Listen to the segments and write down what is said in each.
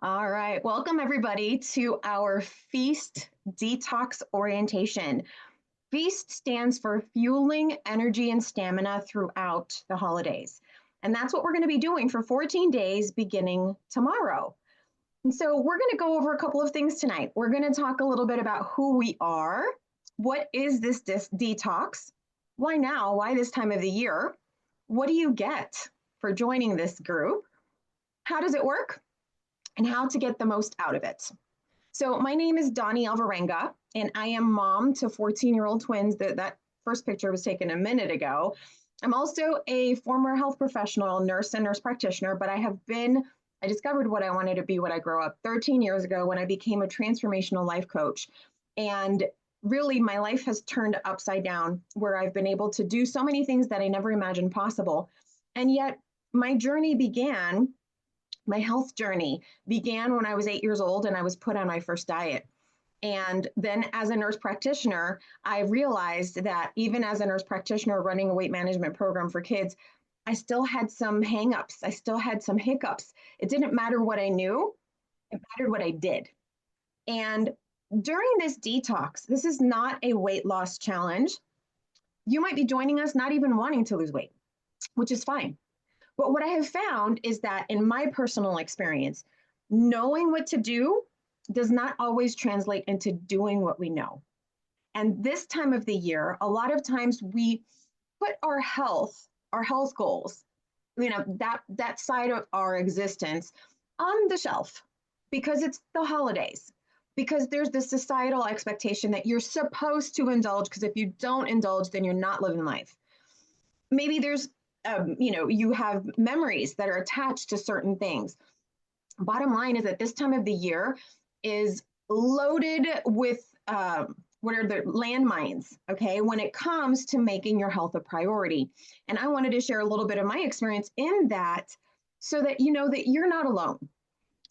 All right, welcome everybody to our Feast Detox orientation. Feast stands for fueling energy and stamina throughout the holidays. And that's what we're going to be doing for 14 days beginning tomorrow. And so we're going to go over a couple of things tonight. We're going to talk a little bit about who we are. What is this detox? Why now? Why this time of the year? What do you get for joining this group? How does it work? And how to get the most out of it. So my name is Donnie Alvarenga, and I am mom to 14-year-old twins. That first picture was taken a minute ago. I'm also a former health professional, nurse and nurse practitioner, but I discovered what I wanted to be when I grew up 13 years ago when I became a transformational life coach. And really, my life has turned upside down where I've been able to do so many things that I never imagined possible. And yet my health journey began when I was 8 years old and I was put on my first diet. And then as a nurse practitioner, I realized that even as a nurse practitioner running a weight management program for kids, I still had some hangups. I still had some hiccups. It didn't matter what I knew, it mattered what I did. And during this detox, this is not a weight loss challenge. You might be joining us not even wanting to lose weight, which is fine. But what I have found is that in my personal experience, knowing what to do does not always translate into doing what we know. And this time of the year, a lot of times we put our health goals, that side of our existence on the shelf because it's the holidays, because there's this societal expectation that you're supposed to indulge, because if you don't indulge, then you're not living life. Maybe there's you have memories that are attached to certain things. Bottom line is that this time of the year is loaded with what are the landmines, okay, when it comes to making your health a priority. And I wanted to share a little bit of my experience in that so that you know that you're not alone.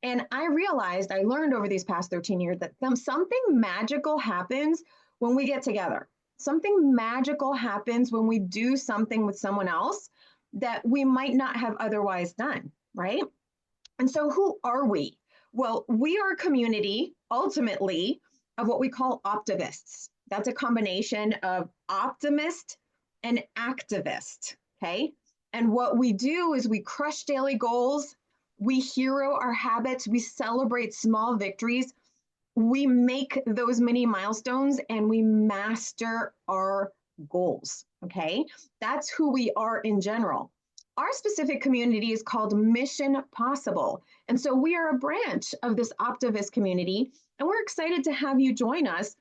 And I learned over these past 13 years that something magical happens when we get together. Something magical happens when we do something with someone else that we might not have otherwise done, right? And so who are we? Well, we are a community, ultimately, of what we call optimists. That's a combination of optimist and activist, okay? And what we do is we crush daily goals, we hero our habits, we celebrate small victories, we make those mini milestones, and we master our goals, okay? That's who we are in general. Our specific community is called Mission Possible. And so we are a branch of this Optivist community, and we're excited to have you join us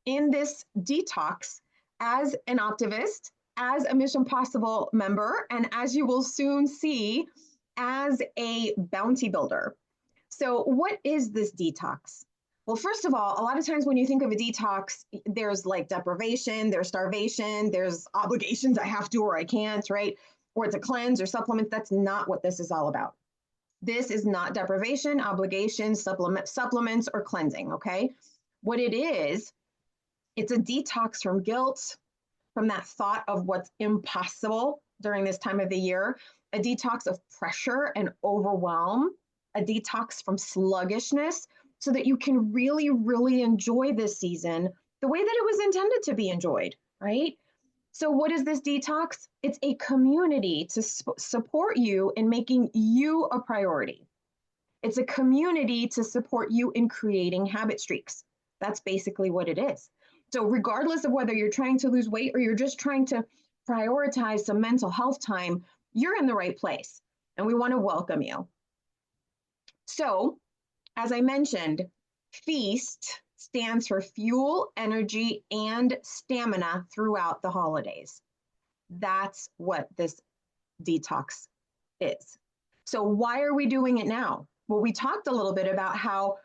in this detox as an Optivist, as a Mission Possible member, and as you will soon see, as a bounty builder. So what is this detox? Well, first of all, a lot of times when you think of a detox, there's like deprivation, there's starvation, there's obligations, I have to or I can't, right? Or it's a cleanse or supplements. That's not what this is all about. This is not deprivation, obligation, supplements, or cleansing, okay? What it is, it's a detox from guilt, from that thought of what's impossible during this time of the year, a detox of pressure and overwhelm, a detox from sluggishness, so that you can really, really enjoy this season the way that it was intended to be enjoyed, right? So what is this detox? It's a community to support you in making you a priority. It's a community to support you in creating habit streaks. That's basically what it is. So regardless of whether you're trying to lose weight or you're just trying to prioritize some mental health time, you're in the right place, and we want to welcome you. So, as I mentioned, FEAST stands for fuel, energy, and stamina throughout the holidays. That's what this detox is. So why are we doing it now? Well, we talked a little bit about how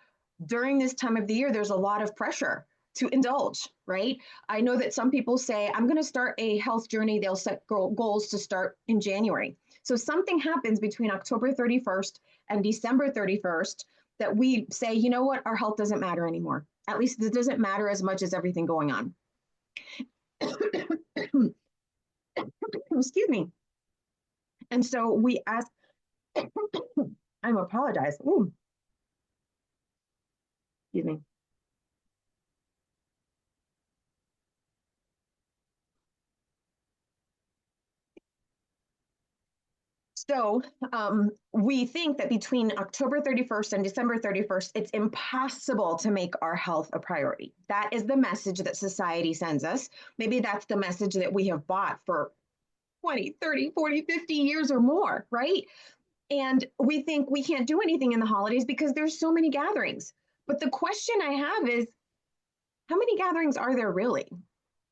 during this time of the year, there's a lot of pressure to indulge, right? I know that some people say, I'm going to start a health journey. They'll set goals to start in January. So something happens between October 31st and December 31st that we say, you know what, our health doesn't matter anymore. At least it doesn't matter as much as everything going on. Excuse me. And so we ask, I apologize. Ooh. Excuse me. So we think that between October 31st and December 31st, it's impossible to make our health a priority. That is the message that society sends us. Maybe that's the message that we have bought for 20, 30, 40, 50 years or more, right? And we think we can't do anything in the holidays because there's so many gatherings. But the question I have is, how many gatherings are there really?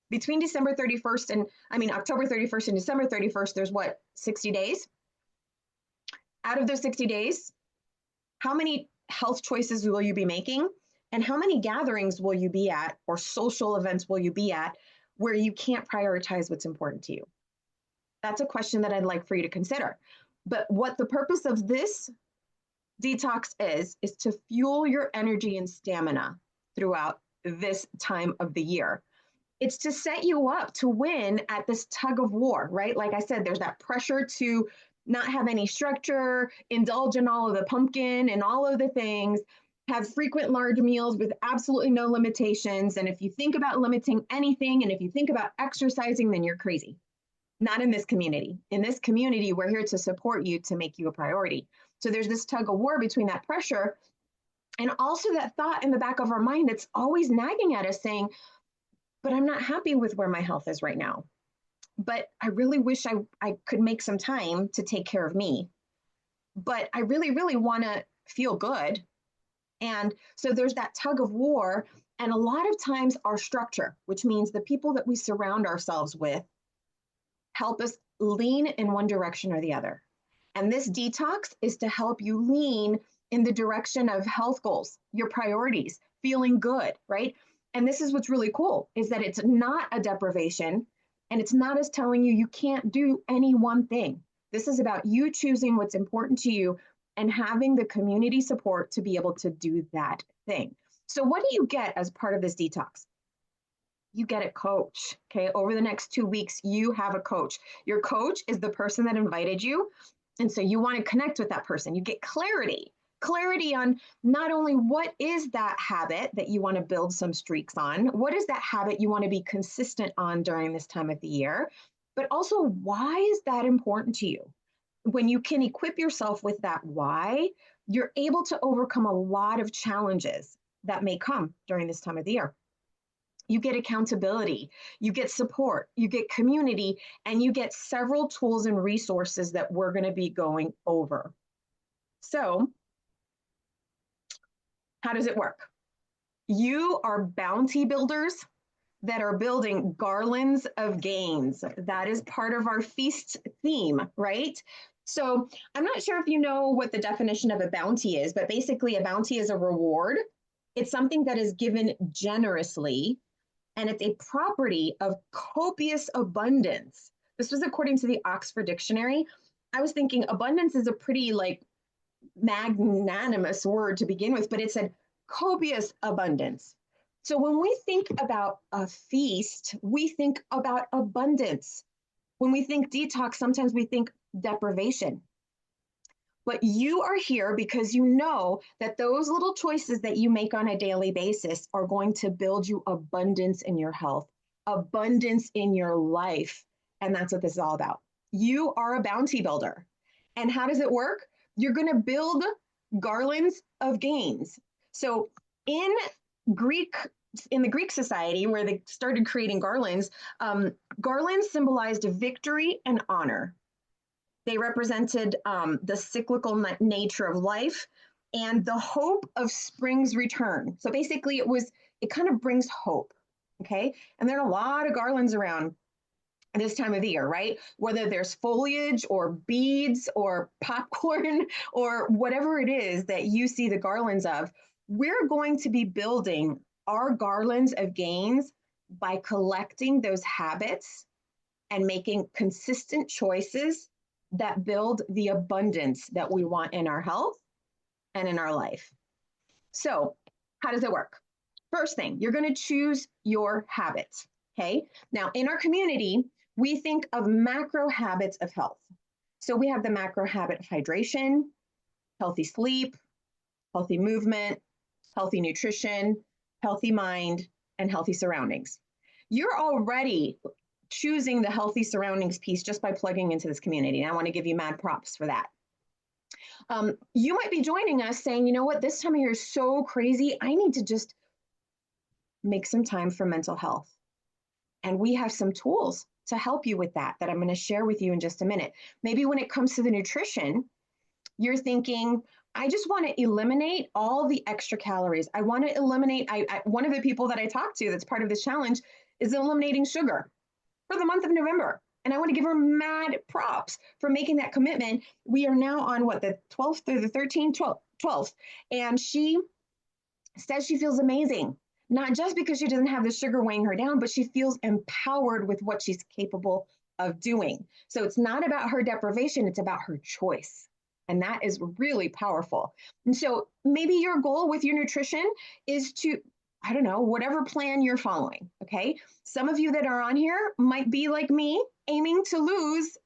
Between December 31st and, I mean, October 31st and December 31st, there's what, 60 days? Out of those 60 days, how many health choices will you be making? And how many gatherings will you be at or social events will you be at where you can't prioritize what's important to you? That's a question that I'd like for you to consider. But what the purpose of this detox is to fuel your energy and stamina throughout this time of the year. It's to set you up to win at this tug of war, right? Like I said, there's that pressure to not have any structure, indulge in all of the pumpkin and all of the things, have frequent large meals with absolutely no limitations. And if you think about limiting anything and if you think about exercising, then you're crazy. Not in this community. In this community, we're here to support you to make you a priority. So there's this tug of war between that pressure and also that thought in the back of our mind that's always nagging at us saying, but I'm not happy with where my health is right now. But I really wish I could make some time to take care of me. But I really, really want to feel good. And so there's that tug of war. And a lot of times our structure, which means the people that we surround ourselves with, help us lean in one direction or the other. And this detox is to help you lean in the direction of health goals, your priorities, feeling good, right? And this is what's really cool is that it's not a deprivation and it's not as telling you you can't do any one thing. This is about you choosing what's important to you and having the community support to be able to do that thing. So what do you get as part of this detox? You get a coach. Okay. Over the next 2 weeks, you have a coach. Your coach is the person that invited you. And so you want to connect with that person. You get clarity on not only what is that habit that you want to build some streaks on, what is that habit you want to be consistent on during this time of the year, but also why is that important to you? When you can equip yourself with that why, you're able to overcome a lot of challenges that may come during this time of the year. You get accountability, you get support, you get community, and you get several tools and resources that we're going to be going over. So, how does it work? You are bounty builders that are building garlands of gains. That is part of our feast theme, right? So, I'm not sure if you know what the definition of a bounty is, but basically, a bounty is a reward. It's something that is given generously and it's a property of copious abundance. This was according to the Oxford Dictionary. I was thinking abundance is a pretty like magnanimous word to begin with, but it said copious abundance. So when we think about a feast, we think about abundance. When we think detox, sometimes we think deprivation. But you are here because you know that those little choices that you make on a daily basis are going to build you abundance in your health, abundance in your life. And that's what this is all about. You are a bounty builder. And how does it work? You're going to build garlands of gains. So in Greek, in the Greek society where they started creating garlands, garlands symbolized victory and honor. They represented the cyclical nature of life and the hope of spring's return. So basically, it kind of brings hope. Okay. And there are a lot of garlands around this time of the year, right? Whether there's foliage or beads or popcorn or whatever it is that you see the garlands of, we're going to be building our garlands of gains by collecting those habits and making consistent choices that build the abundance that we want in our health and in our life. So, how does it work? First thing, you're going to choose your habits. Okay. Now, in our community, we think of macro habits of health. So, we have the macro habit of hydration, healthy sleep, healthy movement, healthy nutrition, healthy mind, and healthy surroundings. You're already choosing the healthy surroundings piece just by plugging into this community. And I want to give you mad props for that. You might be joining us saying, you know what, this time of year is so crazy. I need to just make some time for mental health. And we have some tools to help you with that I'm going to share with you in just a minute. Maybe when it comes to the nutrition, you're thinking, I just want to eliminate all the extra calories. I want to eliminate, one of the people that I talked to that's part of this challenge is eliminating sugar for the month of November. And I want to give her mad props for making that commitment. We are now on what, the 12th or the 13th, 12th. And she says she feels amazing, not just because she doesn't have the sugar weighing her down, but she feels empowered with what she's capable of doing. So it's not about her deprivation, it's about her choice. And that is really powerful. And so maybe your goal with your nutrition is to, I don't know, whatever plan you're following, okay? Some of you that are on here might be like me, aiming to lose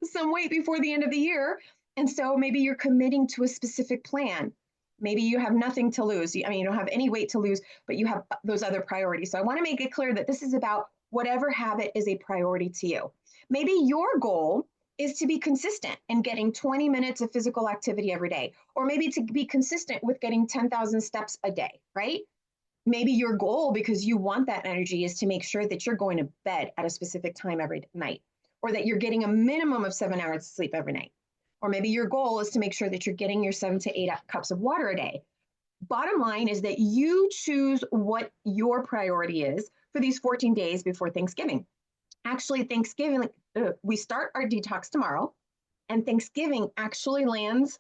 some weight before the end of the year. And so maybe you're committing to a specific plan. Maybe you have nothing to lose. I mean, you don't have any weight to lose, but you have those other priorities. So I want to make it clear that this is about whatever habit is a priority to you. Maybe your goal is to be consistent in getting 20 minutes of physical activity every day, or maybe to be consistent with getting 10,000 steps a day, right? Maybe your goal, because you want that energy, is to make sure that you're going to bed at a specific time every night, or that you're getting a minimum of 7 hours of sleep every night. Or maybe your goal is to make sure that you're getting your 7 to 8 cups of water a day. Bottom line is that you choose what your priority is for these 14 days before Thanksgiving. Actually, Thanksgiving, we start our detox tomorrow, and Thanksgiving actually lands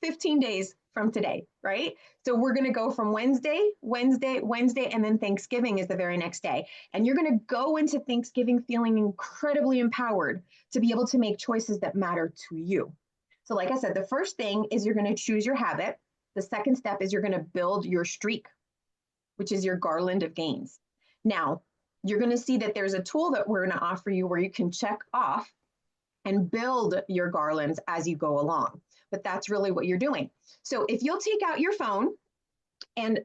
15 days from today, right? So we're going to go from Wednesday, and then Thanksgiving is the very next day. And you're going to go into Thanksgiving feeling incredibly empowered to be able to make choices that matter to you. So like I said, the first thing is you're going to choose your habit. The second step is you're going to build your streak, which is your garland of gains. Now, you're going to see that there's a tool that we're going to offer you where you can check off and build your garlands as you go along. But that's really what you're doing. So if you'll take out your phone and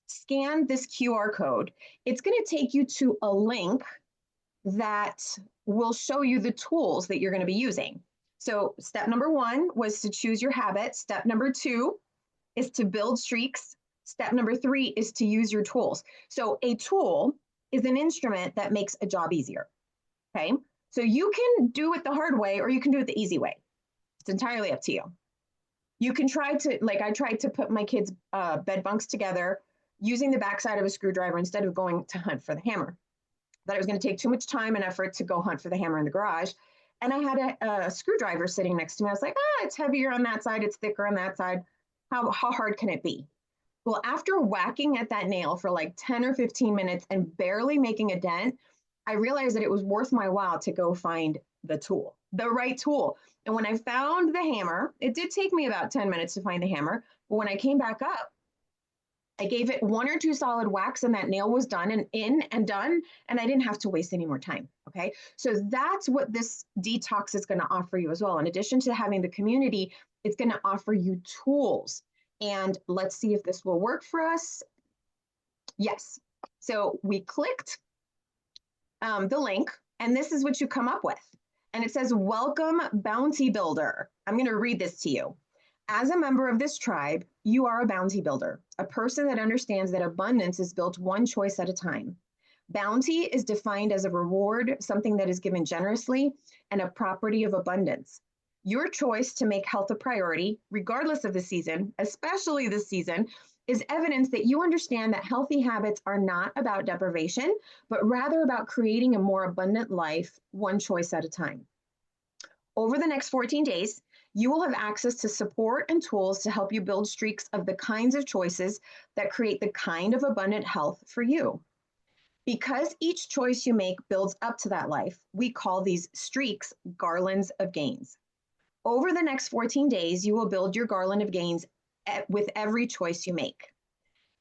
scan this QR code, it's going to take you to a link that will show you the tools that you're going to be using. So step number 1 was to choose your habit. Step number 2 is to build streaks. Step number 3 is to use your tools. So a tool is an instrument that makes a job easier. Okay. So you can do it the hard way, or you can do it the easy way. It's entirely up to you. You can try to, like I tried to put my kids' bed bunks together using the backside of a screwdriver instead of going to hunt for the hammer. That it was going to take too much time and effort to go hunt for the hammer in the garage. And I had a screwdriver sitting next to me. I was like, it's heavier on that side. It's thicker on that side. How hard can it be? Well, after whacking at that nail for like 10 or 15 minutes and barely making a dent, I realized that it was worth my while to go find the tool, the right tool. And when I found the hammer, it did take me about 10 minutes to find the hammer. But when I came back up, I gave it 1 or 2 solid whacks and that nail was done and in and done. And I didn't have to waste any more time. Okay. So that's what this detox is going to offer you as well. In addition to having the community, it's going to offer you tools. And let's see if this will work for us. Yes. So we clicked the link, and this is what you come up with. And it says, welcome bounty builder. I'm going to read this to you. As a member of this tribe, you are a bounty builder, a person that understands that abundance is built one choice at a time. Bounty is defined as a reward, something that is given generously, and a property of abundance. Your choice to make health a priority, regardless of the season, especially this season, is evidence that you understand that healthy habits are not about deprivation, but rather about creating a more abundant life, one choice at a time. Over the next 14 days, you will have access to support and tools to help you build streaks of the kinds of choices that create the kind of abundant health for you. Because each choice you make builds up to that life, we call these streaks garlands of gains. Over the next 14 days, you will build your garland of gains with every choice you make.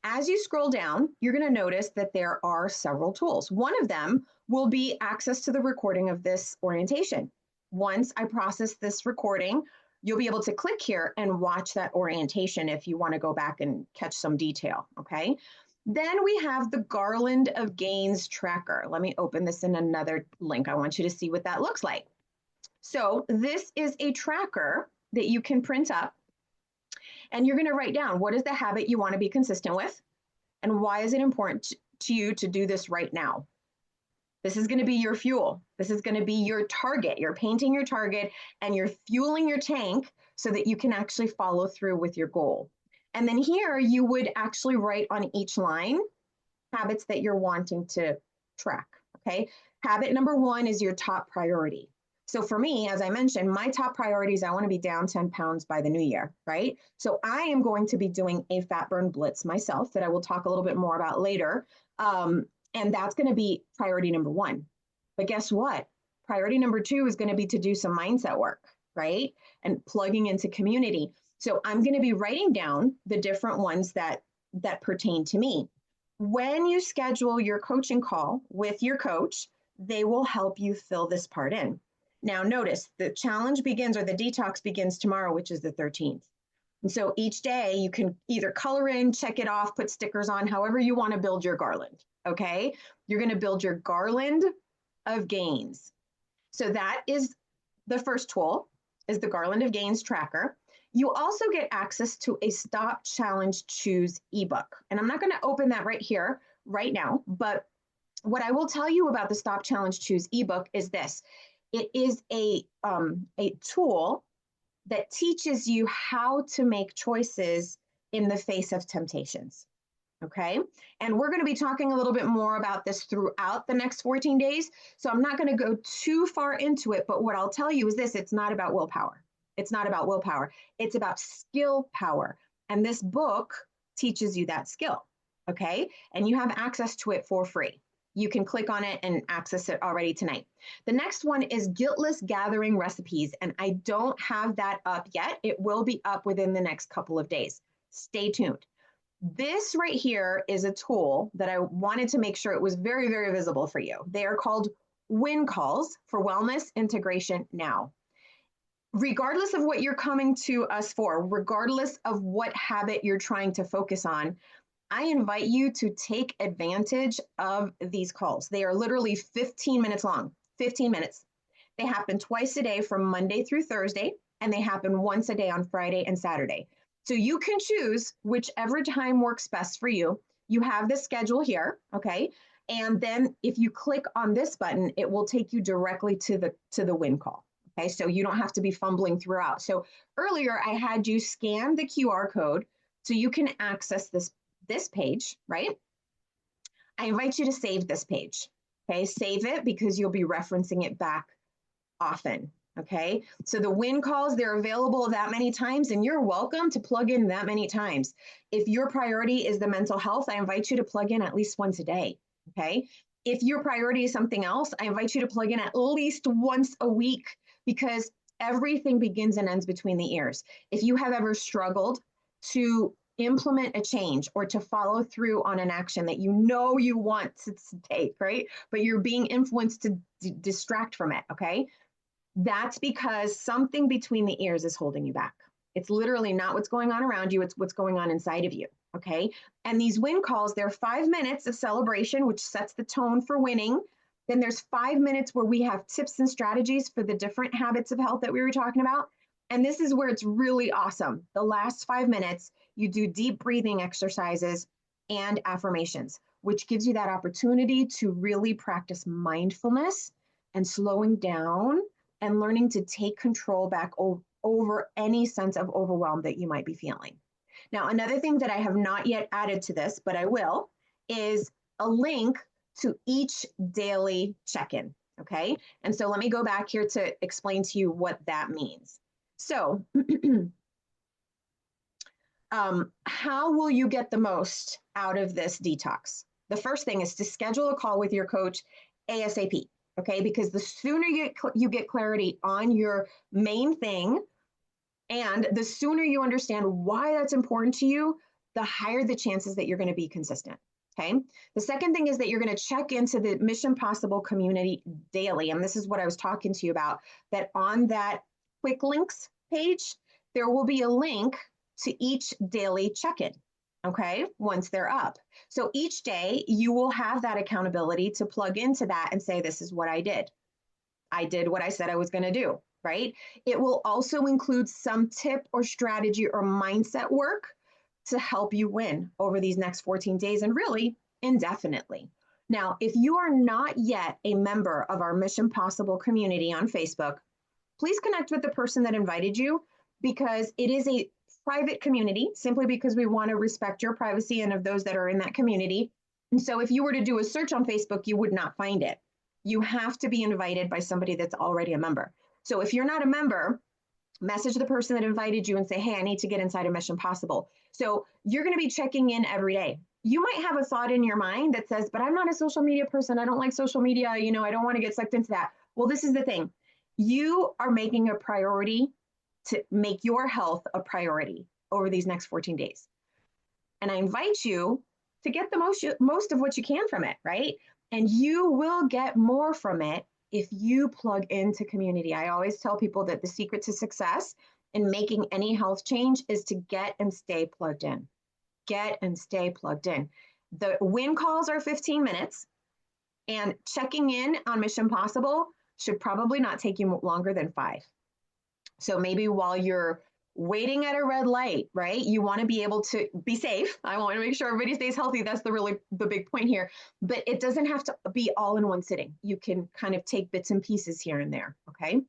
As you scroll down, you're going to notice that there are several tools. One of them will be access to the recording of this orientation. Once I process this recording, you'll be able to click here and watch that orientation if you want to go back and catch some detail, okay? Then we have the Garland of Gains tracker. Let me open this in another link. I want you to see what that looks like. So this is a tracker that you can print up, and you're going to write down what is the habit you want to be consistent with, and why is it important to you to do this right now. This is going to be your fuel. This is going to be your target. You're painting your target and you're fueling your tank so that you can actually follow through with your goal. And then here you would actually write on each line habits that you're wanting to track, okay? Habit number 1 is your top priority. So for me, as I mentioned, my top priority is I want to be down 10 pounds by the new year, right? So I am going to be doing a fat burn blitz myself that I will talk a little bit more about later. And that's going to be priority number 1. But guess what? Priority number 2 is going to be to do some mindset work, right? And plugging into community. So I'm going to be writing down the different ones that pertain to me. When you schedule your coaching call with your coach, they will help you fill this part in. Now notice the challenge begins, or the detox begins tomorrow, which is the 13th. And so each day you can either color in, check it off, put stickers on, however you want to build your garland, okay? You're going to build your garland of gains. So that is the first tool, is the Garland of Gains tracker. You also get access to a Stop Challenge Choose ebook. And I'm not going to open that right here, right now, but what I will tell you about the Stop Challenge Choose ebook is this. It is a tool that teaches you how to make choices in the face of temptations, okay? And we're going to be talking a little bit more about this throughout the next 14 days, so I'm not going to go too far into it, but what I'll tell you is this: it's not about willpower. It's not about willpower. It's about skill power, and this book teaches you that skill, okay? And you have access to it for free. You can click on it and access it already tonight. The next one is Guiltless Gathering Recipes, and I don't have that up yet. It will be up within the next couple of days. Stay tuned. This right here is a tool that I wanted to make sure it was very, very visible for you. They are called WIN calls for Wellness Integration Now. Regardless of what you're coming to us for, regardless of what habit you're trying to focus on, I invite you to take advantage of these calls. They are literally 15 minutes long, 15 minutes. They happen twice a day from Monday through Thursday, and they happen once a day on Friday and Saturday. So you can choose whichever time works best for you. You have the schedule here, okay? And then if you click on this button, it will take you directly to the WIN call, okay? So you don't have to be fumbling throughout. So earlier I had you scan the QR code so you can access this page, right? I invite you to save this page, okay? Save it because you'll be referencing it back often, okay? So the WIN calls, they're available that many times, and you're welcome to plug in that many times. If your priority is the mental health, I invite you to plug in at least once a day, okay? If your priority is something else, I invite you to plug in at least once a week, because everything begins and ends between the ears. If you have ever struggled to implement a change or to follow through on an action that you know you want to take, right? But you're being influenced to distract from it, okay? That's because something between the ears is holding you back. It's literally not what's going on around you, it's what's going on inside of you, okay? And these WIN calls, they're 5 minutes of celebration, which sets the tone for winning. Then there's 5 minutes where we have tips and strategies for the different habits of health that we were talking about. And this is where it's really awesome. The last 5 minutes, you do deep breathing exercises and affirmations, which gives you that opportunity to really practice mindfulness and slowing down and learning to take control back over any sense of overwhelm that you might be feeling. Now, another thing that I have not yet added to this, but I will, is a link to each daily check-in, okay? And so let me go back here to explain to you what that means. So how will you get the most out of this detox? The first thing is to schedule a call with your coach ASAP, okay? Because the sooner you get clarity on your main thing, and the sooner you understand why that's important to you, the higher the chances that you're going to be consistent, okay? The second thing is that you're going to check into the Mission Possible community daily. And this is what I was talking to you about, that on that quick links page, there will be a link to each daily check-in, okay, once they're up. So each day you will have that accountability to plug into that and say, this is what I did. I did what I said I was going to do, right? It will also include some tip or strategy or mindset work to help you win over these next 14 days and really indefinitely. Now, if you are not yet a member of our Mission Possible community on Facebook, please connect with the person that invited you, because it is a private community, simply because we want to respect your privacy and of those that are in that community. And so if you were to do a search on Facebook, you would not find it. You have to be invited by somebody that's already a member. So if you're not a member, message the person that invited you and say, hey, I need to get inside of Mission Possible. So you're going to be checking in every day. You might have a thought in your mind that says, but I'm not a social media person. I don't like social media. I don't want to get sucked into that. Well, this is the thing. You are making a priority to make your health a priority over these next 14 days. And I invite you to get the most of what you can from it, right? And you will get more from it if you plug into community. I always tell people that the secret to success in making any health change is to get and stay plugged in. Get and stay plugged in. The win calls are 15 minutes, and checking in on Mission Possible should probably not take you longer than 5. So maybe while you're waiting at a red light, right? You want to be able to be safe. I want to make sure everybody stays healthy. That's the big point here. But it doesn't have to be all in one sitting. You can kind of take bits and pieces here and there, okay?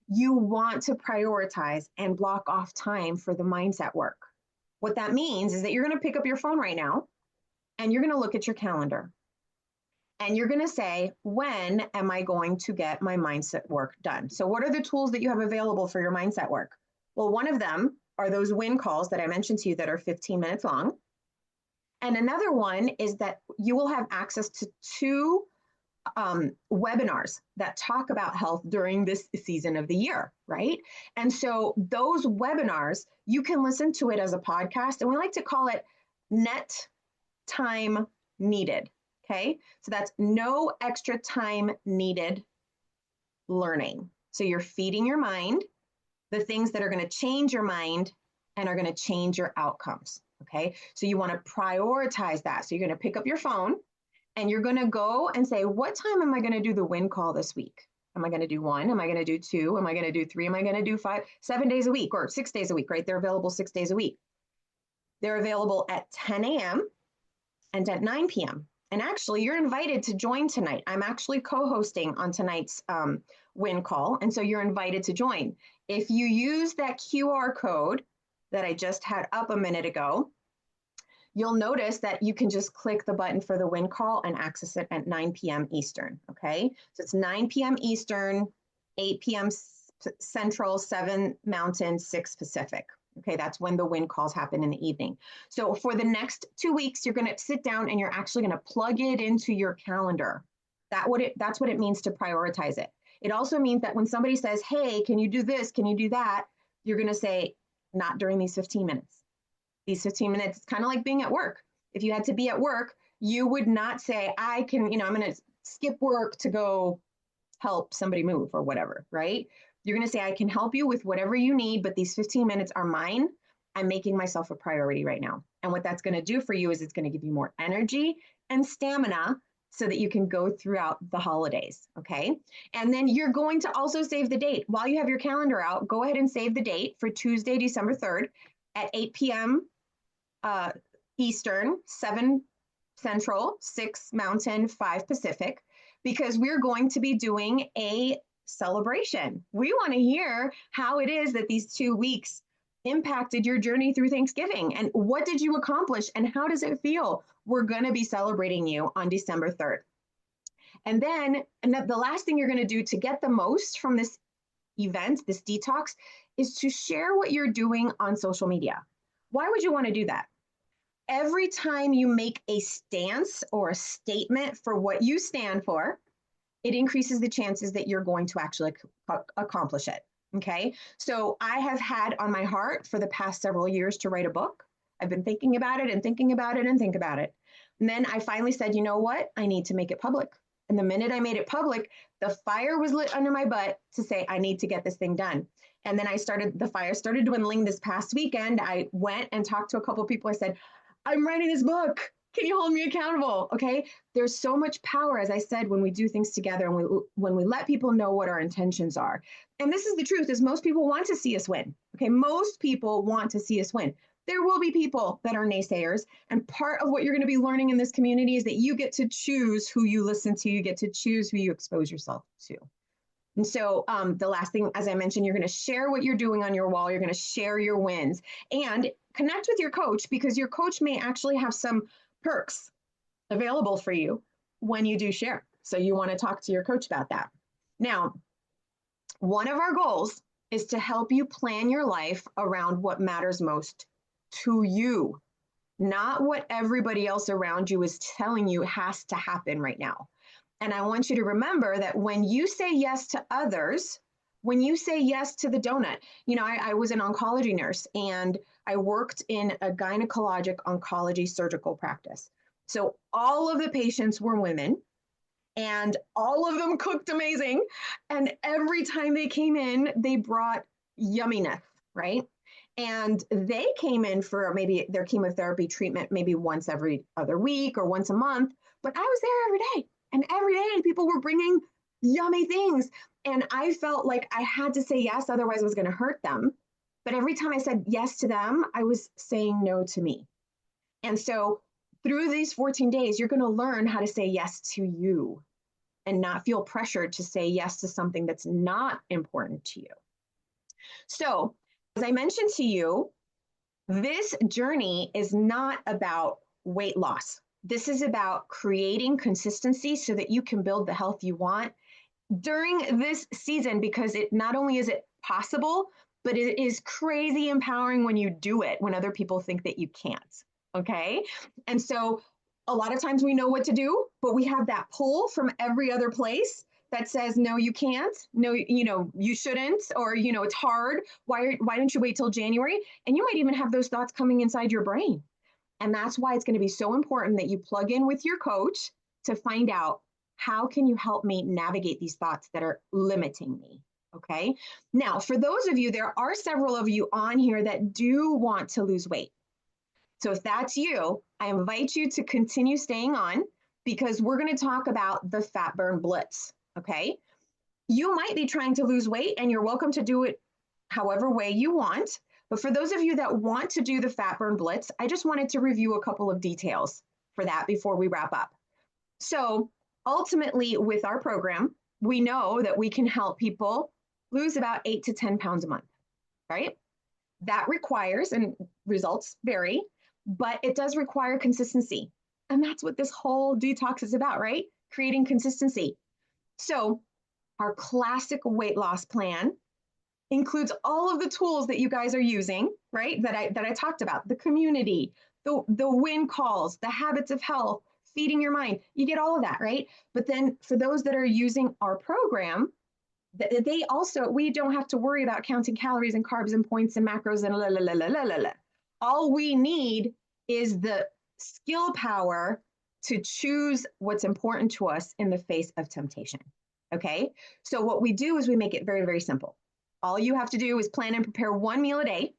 You want to prioritize and block off time for the mindset work. What that means is that you're going to pick up your phone right now and you're going to look at your calendar. And you're going to say, when am I going to get my mindset work done? So what are the tools that you have available for your mindset work? Well, one of them are those win calls that I mentioned to you that are 15 minutes long. And another one is that you will have access to 2 webinars that talk about health during this season of the year, right? And so those webinars, you can listen to it as a podcast, and we like to call it net time needed. Okay, so that's no extra time needed learning. So you're feeding your mind the things that are going to change your mind and are going to change your outcomes. Okay, so you want to prioritize that. So you're going to pick up your phone and you're going to go and say, what time am I going to do the win call this week? Am I going to do 1? Am I going to do 2? Am I going to do 3? Am I going to do 5, 7 days a week or 6 days a week, right? They're available 6 days a week. They're available at 10 a.m. and at 9 p.m. And actually, you're invited to join tonight. I'm actually co-hosting on tonight's win call. And so you're invited to join. If you use that QR code that I just had up a minute ago, you'll notice that you can just click the button for the win call and access it at 9 p.m. Eastern, okay? So it's 9 p.m. Eastern, 8 p.m. Central, 7 Mountain, 6 Pacific. Okay, that's when the win calls happen in the evening. So for the next 2 weeks, you're going to sit down and you're actually going to plug it into your calendar. That's what it means to prioritize it. It also means that when somebody says, hey, can you do this? Can you do that? You're going to say, not during these 15 minutes. These 15 minutes, it's kind of like being at work. If you had to be at work, you would not say, I'm going to skip work to go help somebody move or whatever, right? You're going to say, I can help you with whatever you need, but these 15 minutes are mine. I'm making myself a priority right now. And what that's going to do for you is it's going to give you more energy and stamina so that you can go throughout the holidays, okay? And then you're going to also save the date. While you have your calendar out, go ahead and save the date for Tuesday, December 3rd at 8 p.m. Eastern, 7 Central, 6 Mountain, 5 Pacific, because we're going to be doing a celebration. We want to hear how it is that these 2 weeks impacted your journey through Thanksgiving and what did you accomplish and how does it feel? We're going to be celebrating you on December 3rd. And then the last thing you're going to do to get the most from this event, this detox, is to share what you're doing on social media. Why would you want to do that? Every time you make a stance or a statement for what you stand for, it increases the chances that you're going to actually accomplish it. Okay. So I have had on my heart for the past several years to write a book. I've been thinking about it and thinking about it and think about it. And then I finally said, you know what? I need to make it public. And the minute I made it public, the fire was lit under my butt to say, I need to get this thing done. And then the fire started dwindling this past weekend. I went and talked to a couple of people. I said, I'm writing this book. Can you hold me accountable? Okay. There's so much power, as I said, when we do things together and when we let people know what our intentions are. And this is the truth, is most people want to see us win. Okay. Most people want to see us win. There will be people that are naysayers. And part of what you're going to be learning in this community is that you get to choose who you listen to. You get to choose who you expose yourself to. And so the last thing, as I mentioned, you're going to share what you're doing on your wall. You're going to share your wins and connect with your coach, because your coach may actually have some perks available for you when you do share. So you want to talk to your coach about that. Now, one of our goals is to help you plan your life around what matters most to you, not what everybody else around you is telling you has to happen right now. And I want you to remember that when you say yes to others, when you say yes to the donut, I was an oncology nurse and I worked in a gynecologic oncology surgical practice. So all of the patients were women and all of them cooked amazing. And every time they came in, they brought yumminess, right? And they came in for maybe their chemotherapy treatment, maybe once every other week or once a month. But I was there every day. And every day people were bringing yummy things. And I felt like I had to say yes, otherwise it was going to hurt them. But every time I said yes to them, I was saying no to me. And so through these 14 days, you're going to learn how to say yes to you and not feel pressured to say yes to something that's not important to you. So, as I mentioned to you, this journey is not about weight loss. This is about creating consistency so that you can build the health you want during this season, because it not only is it possible, but it is crazy empowering when you do it, when other people think that you can't. Okay. And so a lot of times we know what to do, but we have that pull from every other place that says, no, you can't. No, you shouldn't, or, it's hard. Why don't you wait till January? And you might even have those thoughts coming inside your brain. And that's why it's going to be so important that you plug in with your coach to find out, how can you help me navigate these thoughts that are limiting me? Okay. Now, for those of you, there are several of you on here that do want to lose weight. So if that's you, I invite you to continue staying on, because we're going to talk about the fat burn blitz. Okay. You might be trying to lose weight and you're welcome to do it however way you want. But for those of you that want to do the fat burn blitz, I just wanted to review a couple of details for that before we wrap up. So ultimately, with our program, we know that we can help people lose about 8 to 10 pounds a month, right? That requires, and results vary, but it does require consistency. And that's what this whole detox is about, right? Creating consistency. So our classic weight loss plan includes all of the tools that you guys are using, right? That I talked about, the community, the win calls, the habits of health, feeding your mind. You get all of that, right? But then for those that are using our program, they also, we don't have to worry about counting calories and carbs and points and macros and la la la la la la la. All we need is the skill power to choose what's important to us in the face of temptation. Okay. So what we do is we make it very, very simple. All you have to do is plan and prepare one meal a day,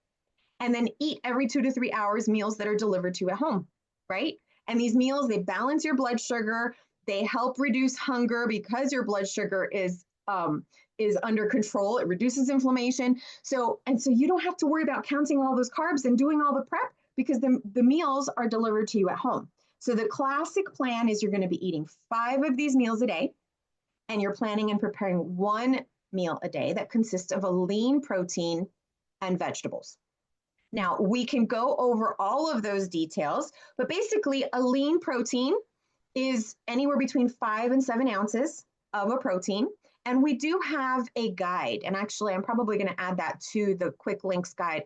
and then eat every 2 to 3 hours meals that are delivered to you at home, right? And these meals, they balance your blood sugar. They help reduce hunger because your blood sugar is under control. It reduces inflammation. So you don't have to worry about counting all those carbs and doing all the prep, because the meals are delivered to you at home. So the classic plan is you're going to be eating 5 of these meals a day, and you're planning and preparing one meal a day that consists of a lean protein and vegetables. Now, we can go over all of those details, but basically a lean protein is anywhere between 5 and 7 ounces of a protein. And we do have a guide. And actually, I'm probably going to add that to the quick links guide,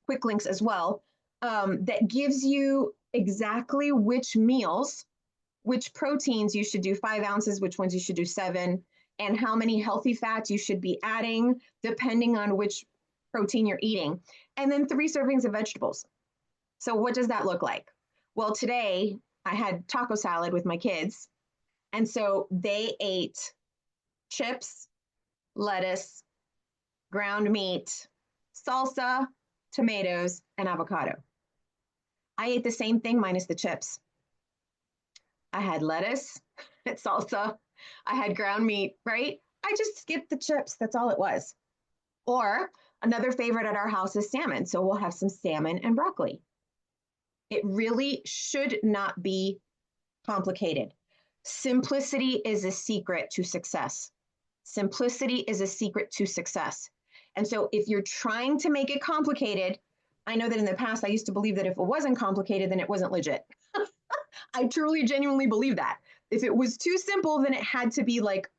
quick links as well, that gives you exactly which meals, which proteins you should do 5 ounces, which ones you should do 7, and how many healthy fats you should be adding depending on which protein you're eating. And then 3 servings of vegetables. So what does that look like? Well, today I had taco salad with my kids. And so they ate chips, lettuce, ground meat, salsa, tomatoes, and avocado. I ate the same thing minus the chips. I had lettuce, salsa, I had ground meat, right? I just skipped the chips. That's all it was. Or another favorite at our house is salmon. So we'll have some salmon and broccoli. It really should not be complicated. Simplicity is a secret to success. Simplicity is a secret to success. And so if you're trying to make it complicated, I know that in the past I used to believe that if it wasn't complicated, then it wasn't legit. I truly, genuinely believe that. If it was too simple, then it had to be like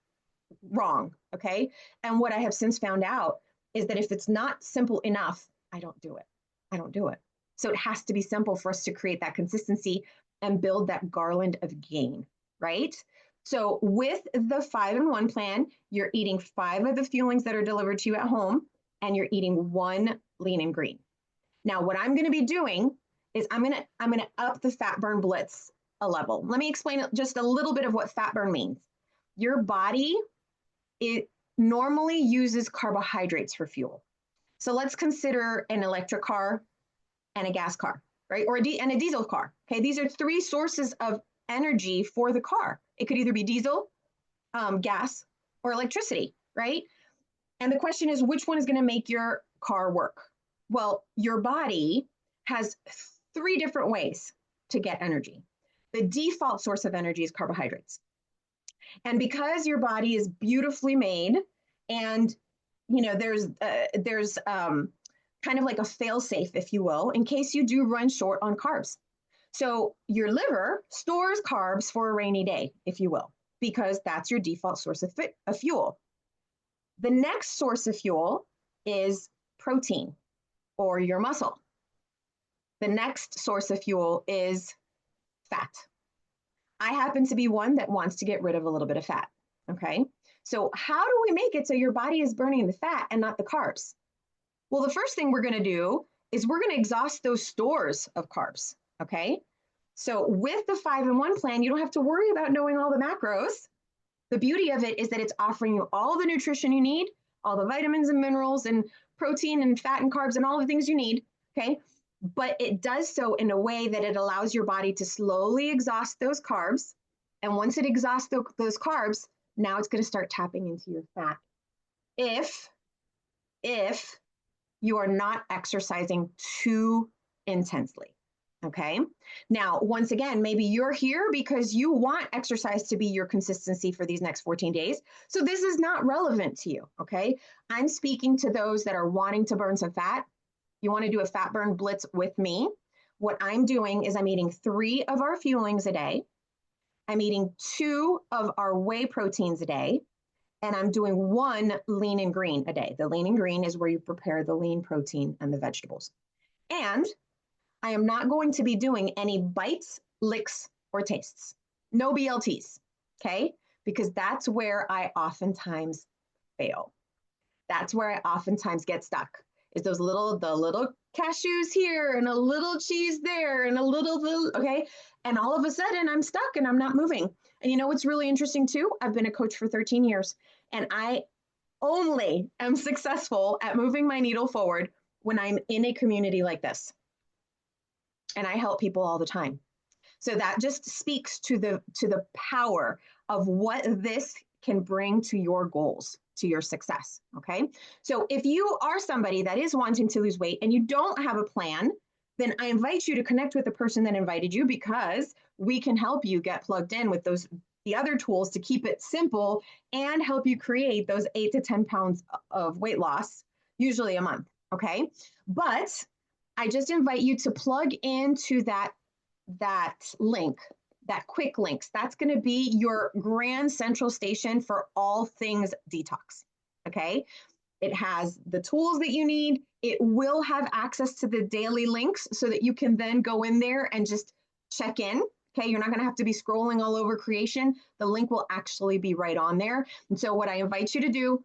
wrong. Okay. And what I have since found out is that if it's not simple enough, I don't do it. I don't do it. So it has to be simple for us to create that consistency and build that garland of gain, right? So with the 5-in-1 plan, you're eating 5 of the fuelings that are delivered to you at home, and you're eating 1 lean and green. Now, what I'm going to be doing is I'm going to up the fat burn blitz a level. Let me explain just a little bit of what fat burn means. Your body, it normally uses carbohydrates for fuel. So let's consider an electric car and a gas car, right? Or a diesel car. Okay, these are 3 sources of energy for the car. It could either be diesel, gas, or electricity, right? And the question is, which one is going to make your car work? Well, your body has 3 different ways to get energy. The default source of energy is carbohydrates. And because your body is beautifully made, and there's kind of like a fail-safe, if you will, in case you do run short on carbs. So your liver stores carbs for a rainy day, if you will, because that's your default source of fuel. The next source of fuel is protein or your muscle. The next source of fuel is fat. I happen to be one that wants to get rid of a little bit of fat, okay? So how do we make it so your body is burning the fat and not the carbs? Well, the first thing we're going to do is we're going to exhaust those stores of carbs, okay? So with the 5-in-1 plan, you don't have to worry about knowing all the macros. The beauty of it is that it's offering you all the nutrition you need, all the vitamins and minerals and protein and fat and carbs and all the things you need, okay? But it does so in a way that it allows your body to slowly exhaust those carbs. And once it exhausts those carbs, now it's going to start tapping into your fat. If you are not exercising too intensely, okay? Now, once again, maybe you're here because you want exercise to be your consistency for these next 14 days. So this is not relevant to you, okay? I'm speaking to those that are wanting to burn some fat. You want to do a fat burn blitz with me. What I'm doing is I'm eating 3 of our fuelings a day. I'm eating 2 of our whey proteins a day. And I'm doing 1 lean and green a day. The lean and green is where you prepare the lean protein and the vegetables. And I am not going to be doing any bites, licks, or tastes. No BLTs, okay? Because that's where I oftentimes fail. That's where I oftentimes get stuck, is the little cashews here and a little cheese there and a little, okay? And all of a sudden I'm stuck and I'm not moving. And you know what's really interesting too? I've been a coach for 13 years and I only am successful at moving my needle forward when I'm in a community like this. And I help people all the time. So that just speaks to the power of what this can bring to your goals, to your success, okay? So if you are somebody that is wanting to lose weight and you don't have a plan, then I invite you to connect with the person that invited you, because we can help you get plugged in with the other tools to keep it simple and help you create those 8 to 10 pounds of weight loss, usually a month, okay? But I just invite you to plug into that link, that quick links. That's going to be your grand central station for all things detox, okay? It has the tools that you need. It will have access to the daily links so that you can then go in there and just check in, okay? You're not going to have to be scrolling all over creation. The link will actually be right on there. And so what I invite you to do,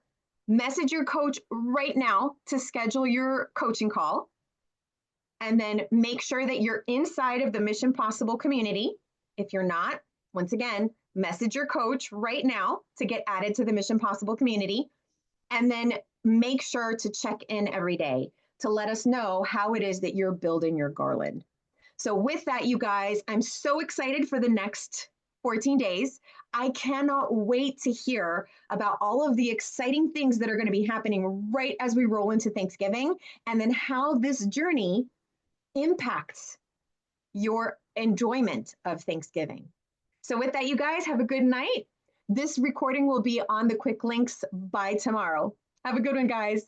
message your coach right now to schedule your coaching call. And then make sure that you're inside of the Mission Possible community. If you're not, once again, message your coach right now to get added to the Mission Possible community. And then make sure to check in every day to let us know how it is that you're building your garland. So, with that, you guys, I'm so excited for the next 14 days. I cannot wait to hear about all of the exciting things that are going to be happening right as we roll into Thanksgiving, and then how this journey impacts your enjoyment of Thanksgiving. So, with that, you guys, have a good night. This recording will be on the quick links by tomorrow. Have a good one, guys.